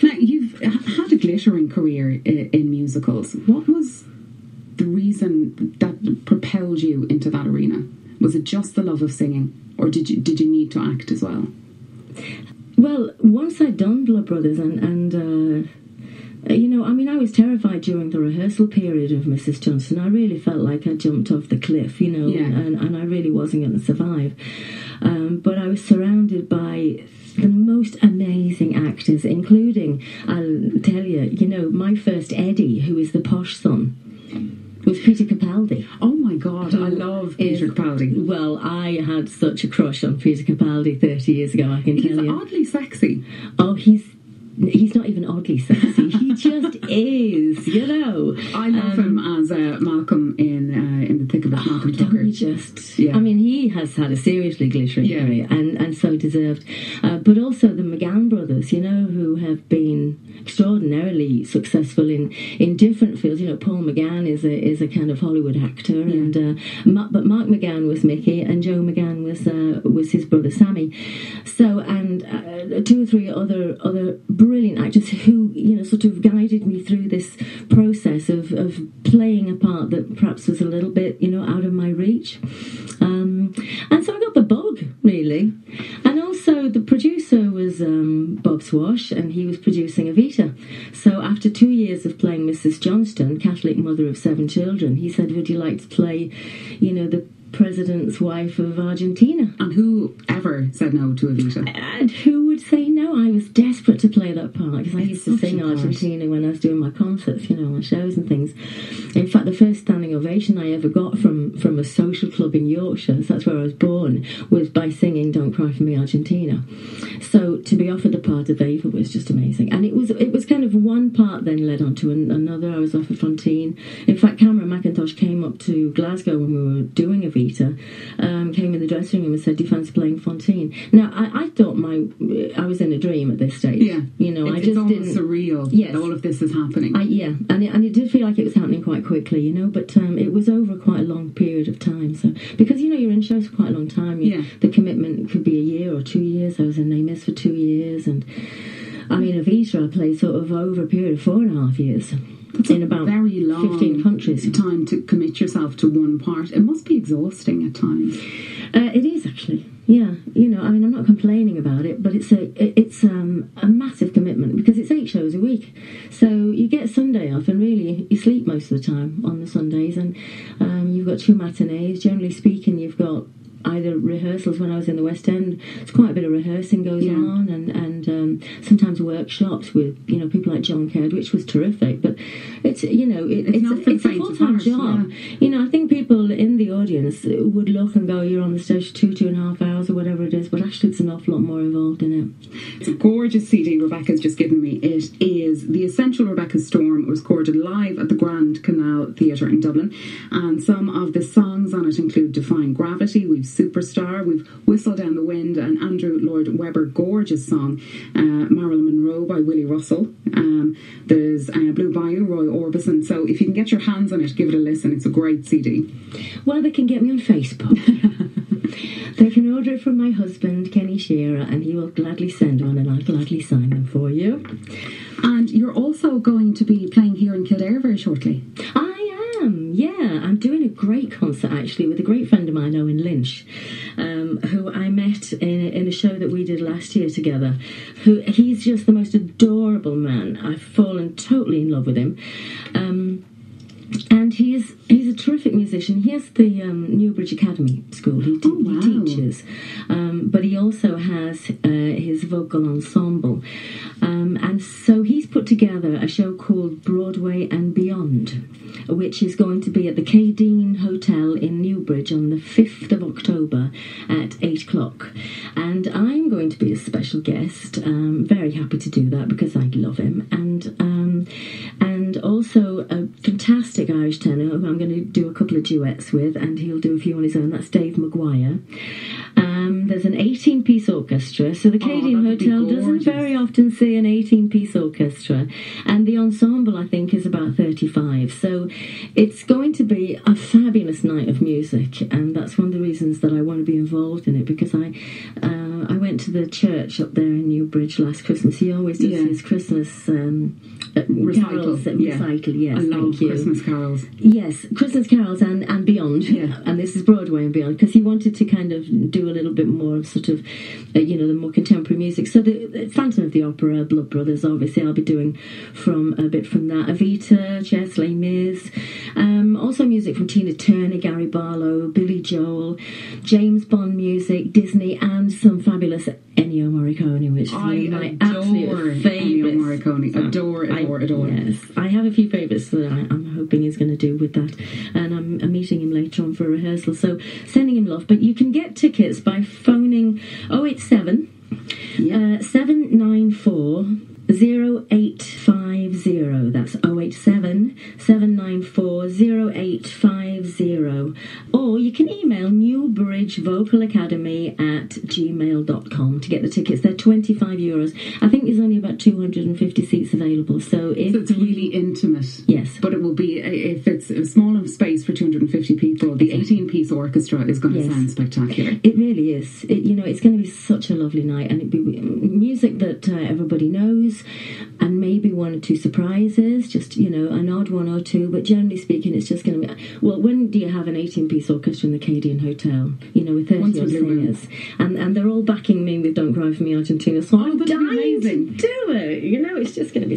Now, you've had a glittering career in musicals. What was the reason that propelled you into that arena? Was it just the love of singing, or did you need to act as well? Well, once I'd done Blood Brothers and you know, I mean, I was terrified during the rehearsal period of Mrs. Johnston. I really felt like I jumped off the cliff, you know, and I really wasn't going to survive. But I was surrounded by the most amazing actors, including, I'll tell you, you know, my first Eddie, who is the posh son, was Peter Capaldi. Oh my God, I love Peter Capaldi. Well, I had such a crush on Peter Capaldi 30 years ago, I can tell you. He's oddly sexy. Oh, he's not even oddly sexy. He just is, you know. I love him as Malcolm in The Thick of It. Malcolm Tucker. I mean, he has had a seriously glittering career, and so deserved. But also the McGann brothers, you know, who have been extraordinarily successful in different fields. You know, Paul McGann is a kind of Hollywood actor, and but Mark McGann was Mickey, and Joe McGann was his brother Sammy. So, and 2 or 3 other brilliant actors who, you know, sort of guided me through this process of playing a part that perhaps was a little bit, you know, out of my reach. And so I got the bug, really. And also the producer was Bob Swash, and he was producing Evita. So after 2 years of playing Mrs. Johnston, Catholic mother of 7 children, he said, would you like to play, you know, the president's wife of Argentina? And who ever said no to Evita? And who would say no? I was desperate to play that part because I used to sing Argentina when I was doing my concerts, you know, my shows and things. In fact, the first standing ovation I ever got from a social club in Yorkshire, so that's where I was born, was by singing Don't Cry For Me Argentina. So to be offered the part of Ava was just amazing. And it was kind of one part then led on to another. I was offered Fontaine. In fact, Cameron McIntosh came up to Glasgow when we were doing Evita, came in the dressing room and said, do you fancy playing Fontaine? Now, I thought I was in a dream at this stage. Yeah. You know, I just didn't... It's almost surreal that all of this is happening. And it did feel like it was happening quite quickly, you know, but it was over quite a long period of time. So, because, you know, you're in shows for quite a long time. The commitment could be a year or 2 years. I was in Les Mis for 2 years, and I mean, Evita I played sort of over a period of 4.5 years. That's in about very long 15 countries. Time to commit yourself to one part. It must be exhausting at times. It is actually. Yeah, you know, I mean, I'm not complaining about it, but it's a massive commitment because it's 8 shows a week. So you get Sunday off, and really you sleep most of the time on the Sundays, and you've got 2 matinees. Generally speaking, you've got either rehearsals. When I was in the West End, it's quite a bit of rehearsing goes on, and sometimes workshops with, you know, people like John Caird, which was terrific. But it's, you know, it's a full-time job. Yeah. You know, I think people in the audience would look and go, you're on the stage 2.5 hours or whatever it is, but actually it's an awful lot more involved in it. It's a gorgeous CD Rebecca's just given me. It is The Essential Rebecca Storm. It was recorded live at the Grand Canal Theatre in Dublin, and some of the songs on it include Defying Gravity, we've Superstar, we've Whistle Down the Wind, and Andrew Lloyd Webber, gorgeous song, Marilyn Monroe by Willie Russell. There's Blue Bayou, Roy Orbison. So if you can get your hands on it, give it a listen. It's a great CD. Well, they can get me on Facebook. They can order it from my husband, Kenny Shearer, and he will gladly send one, and I'll gladly sign them for you. And you're also going to be playing here in Kildare very shortly. Yeah, I'm doing a great concert actually with a great friend of mine, Owen Lynch, who I met in a show that we did last year together. He's just the most adorable man. I've fallen totally in love with him. And he's a terrific musician. He has the Newbridge Academy School. He teaches, but he also has his vocal ensemble, and so he's put together a show called Broadway and Beyond, which is going to be at the Keadeen Hotel in Newbridge on the 5th of October at 8 o'clock. And I'm going to be a special guest. Very happy to do that because I love him, and also a fantastic Irish tenor who I'm going to do a couple of duets with, and he'll do a few on his own. That's Dave Maguire. There's an 18-piece orchestra, so the Keadeen Hotel doesn't very often see an 18-piece orchestra, and the ensemble I think is about 35. So it's going to be a fabulous night of music, and that's one of the reasons that I want to be involved in it, because I went went to the church up there in Newbridge last Christmas. He always does his Christmas carols. Recital, yes. I love Christmas carols. Yes, Christmas carols and beyond. Yeah. And this is Broadway and Beyond, because he wanted to kind of do a little bit more of sort of, the more contemporary music. So the Phantom of the Opera, Blood Brothers, obviously I'll be doing a bit from that. Evita, Chess, Les Mis. Also music from Tina Turner, Gary Barlow, Billy Joel, James Bond music, Disney, and some fabulous Ennio Morricone, which is one of my absolute favourites. Ennio Morricone. Adore. Yes, I have a few favourites that I'm hoping he's going to do with that, and I'm meeting him later on for a rehearsal, so sending him love. But you can get tickets by phoning 087 794 0850. That's 087 794 0850. Or you can email newbridgevocalacademy@gmail.com to get the tickets. They're €25. I think there's only about 250 seats available. So it's really intimate. Yes. But it will be, if it's a small enough space for 250 people, the 18-piece orchestra is going to sound spectacular. It really is. It's going to be such a lovely night, and it'll be music that everybody knows, and maybe one or two surprises, just, an odd one or two, but generally speaking, it's just going to be... Well, when do you have an 18-piece orchestra in the Keadeen Hotel, with 30-odd singers? And they're all backing me with Don't Cry For Me, Argentina, so I'm dying to do it. It's just going to be